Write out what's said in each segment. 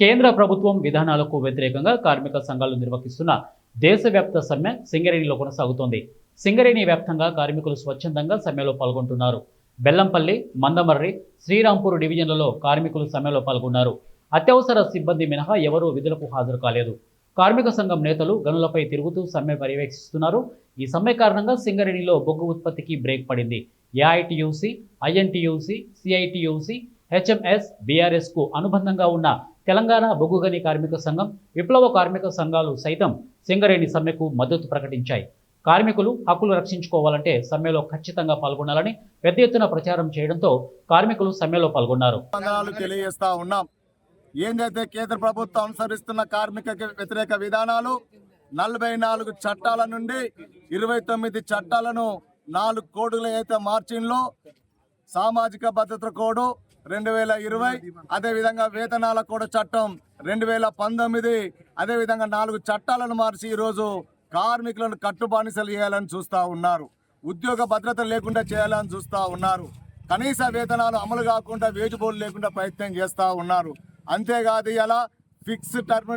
కేంద్ర ప్రభుత్వం విధానాలకు వ్యతిరేకంగా కార్మిక సంఘాలు నిర్వహిస్తున్న దేశవ్యాప్త సమ్మె సింగరేణిలో కొనసాగుతోంది. సింగరేణి వ్యాప్తంగా కార్మికులు స్వచ్ఛందంగా సమ్మెలో పాల్గొంటున్నారు. బెల్లంపల్లి, మందమర్రి, శ్రీరాంపూర్ డివిజన్లలో కార్మికులు సమ్మెలో పాల్గొన్నారు. అత్యవసర సిబ్బంది మినహా ఎవరూ విధులకు హాజరు కాలేదు. కార్మిక సంఘం నేతలు గనులపై తిరుగుతూ సమ్మె పర్యవేక్షిస్తున్నారు. ఈ సమ్మె కారణంగా సింగరేణిలో బొగ్గు ఉత్పత్తికి బ్రేక్ పడింది. ఏఐటియుసి, ఐఎన్టీయూసి, సిఐటియుసి, హెచ్ఎంఎస్, బీఆర్ఎస్కు అనుబంధంగా ఉన్న తెలంగాణ బొగ్గుగని కార్మిక సంఘం, విప్లవ కార్మిక సంఘాలు సైతం సింగరేణి సమ్మెకు మద్దతు ప్రకటించాయి. కార్మికులు హక్కులు రక్షించుకోవాలంటే సమ్మెలో ఖచ్చితంగా పాల్గొనాలని పెద్ద ఎత్తున ప్రచారం చేయడంతో కార్మికులు సమ్మెలో పాల్గొన్నారు. ఏందైతే కేంద్ర ప్రభుత్వం అనుసరిస్తున్న కార్మిక వ్యతిరేక విధానాలు 44 చట్టాల నుండి 29 చట్టాలను 4 కోడ్లు అయితే మార్చిండ్లో సామాజిక భద్రత కోడ్ 2020, అదేవిధంగా వేతనాల కోడ్ చట్టం 2019, అదేవిధంగా 4 చట్టాలను మార్చి ఈరోజు కార్మికులను కట్టుబానిసలు చేయాలని చూస్తూ ఉన్నారు. ఉద్యోగ భద్రత లేకుండా చేయాలని చూస్తూ ఉన్నారు. కనీస వేతనాలు అమలు కాకుండా వేజ్ బోర్డు లేకుండా ప్రయత్నం చేస్తూ ఉన్నారు. అంతేకాదు ఇలా ఫిక్స్ టర్మ్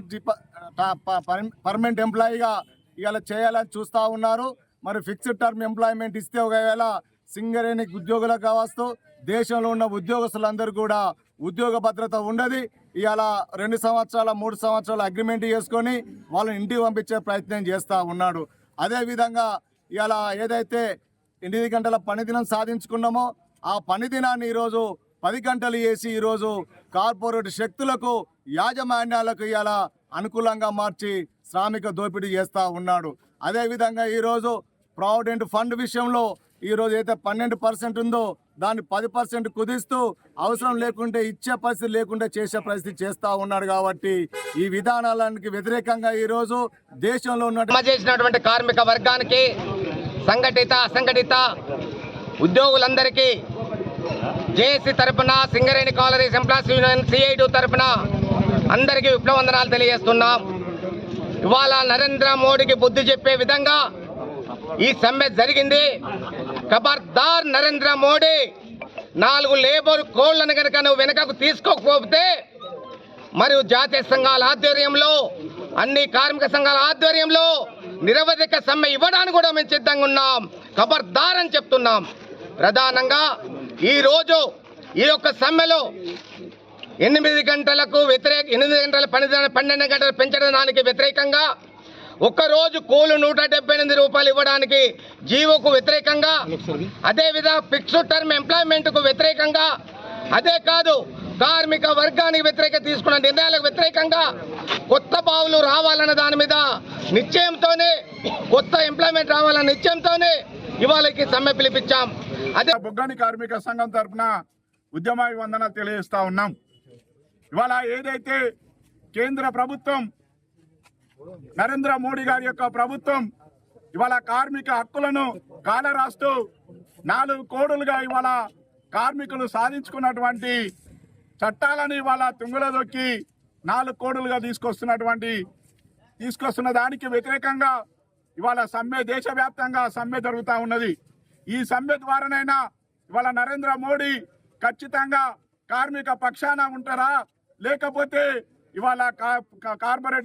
పర్మనెంట్ ఎంప్లాయీగా ఇలా చేయాలని చూస్తూ ఉన్నారు. మరి ఫిక్స్డ్ టర్మ్ ఎంప్లాయ్మెంట్ ఇస్తే ఒకవేళ సింగరేణి ఉద్యోగులకు కావచ్చు, దేశంలో ఉన్న ఉద్యోగస్తులందరూ కూడా ఉద్యోగ భద్రత ఉండదు. ఇలా 2 సంవత్సరాల 3 సంవత్సరాల అగ్రిమెంట్ చేసుకొని వాళ్ళని ఇంటికి పంపించే ప్రయత్నం చేస్తూ ఉన్నాడు. అదేవిధంగా ఇలా ఏదైతే 8 గంటల పనిదినం సాధించుకున్నామో ఆ పనిదినాన్ని ఈరోజు 10 గంటలు చేసి ఈరోజు కార్పొరేట్ శక్తులకు, యాజమాన్యాలకు ఇలా అనుకూలంగా మార్చి శ్రామిక దోపిడీ చేస్తూ ఉన్నాడు. అదేవిధంగా ఈరోజు ప్రావిడెంట్ ఫండ్ విషయంలో ఈరోజు అయితే 12% ఉందో దాన్ని 10% కుదిస్తూ అవసరం లేకుంటే ఇచ్చే పరిస్థితి లేకుండా చేసే పరిస్థితి చేస్తూ ఉన్నాడు. కాబట్టి ఈ విధానాలకు వ్యతిరేకంగా ఈరోజు దేశంలో చేసినటువంటి కార్మిక వర్గానికి, సంఘటిత అసంఘటిత ఉద్యోగులందరికీ జేఏసీ తరఫున, Singareni collieries employees union CIT తరఫున అందరికీ విప్లవందనాలు తెలియజేస్తున్నాం. ఇవాళ నరేంద్ర మోడీకి బుద్ధి చెప్పే విధంగా ఈ సమ్మె జరిగింది. ఖబర్దార్ నరేంద్ర మోడీ, 4 లేబర్ కోడ్లను కనుక నువ్వు వెనుకకు తీసుకోకపోతే మరియు జాతీయ సంఘాల ఆధ్వర్యంలో, అన్ని కార్మిక సంఘాల ఆధ్వర్యంలో నిరవధిక సమ్మె ఇవ్వడానికి కూడా మేము సిద్ధంగా ఉన్నాం. ఖబర్దార్ అని చెప్తున్నాం. ప్రధానంగా ఈరోజు ఈ యొక్క సమ్మెలో 8 గంటలకు 8 గంటల 12 గంటలు పెంచడానికి వ్యతిరేకంగా, ఒక్కరోజు కూలు 178 రూపాయలు ఇవ్వడానికి జీవోకు వ్యతిరేకంగా, అదేవిధంగా ఫిక్స్డ్ టర్మ్ ఎంప్లాయ్మెంట్కు వ్యతిరేకంగా, అదే కాదు కార్మిక వర్గానికి వ్యతిరేక తీసుకున్న నిర్ణయాలకు వ్యతిరేకంగా కొత్త బావులు రావాలన్న దాని మీద నిశ్చయంతోనే, కొత్త ఎంప్లాయ్మెంట్ రావాలన్న నిశ్చయంతోనే ఇవాళకి సమ్మె పిలిపించాం. అదే బొగ్గని కార్మిక సంఘం తరఫున ఉద్యమాభివందనాలు తెలియజేస్తా ఉన్నాం. ఇవాళ ఏదైతే కేంద్ర ప్రభుత్వం, నరేంద్ర మోడీ గారి యొక్క ప్రభుత్వం ఇవాళ కార్మిక హక్కులను కాలరాస్తూ 4 కోడులుగా ఇవాళ కార్మికులు సాధించుకున్నటువంటి చట్టాలను ఇవాళ తుంగలో దొక్కి 4 కోడులుగా తీసుకొస్తున్న దానికి వ్యతిరేకంగా ఇవాళ సమ్మె, దేశవ్యాప్తంగా సమ్మె జరుగుతూ ఉన్నది. ఈ సమ్మె ద్వారానైనా ఇవాళ నరేంద్ర మోడీ ఖచ్చితంగా కార్మిక పక్షాన ఉంటారా, లేకపోతే ఇవాళ కార్పొరేట్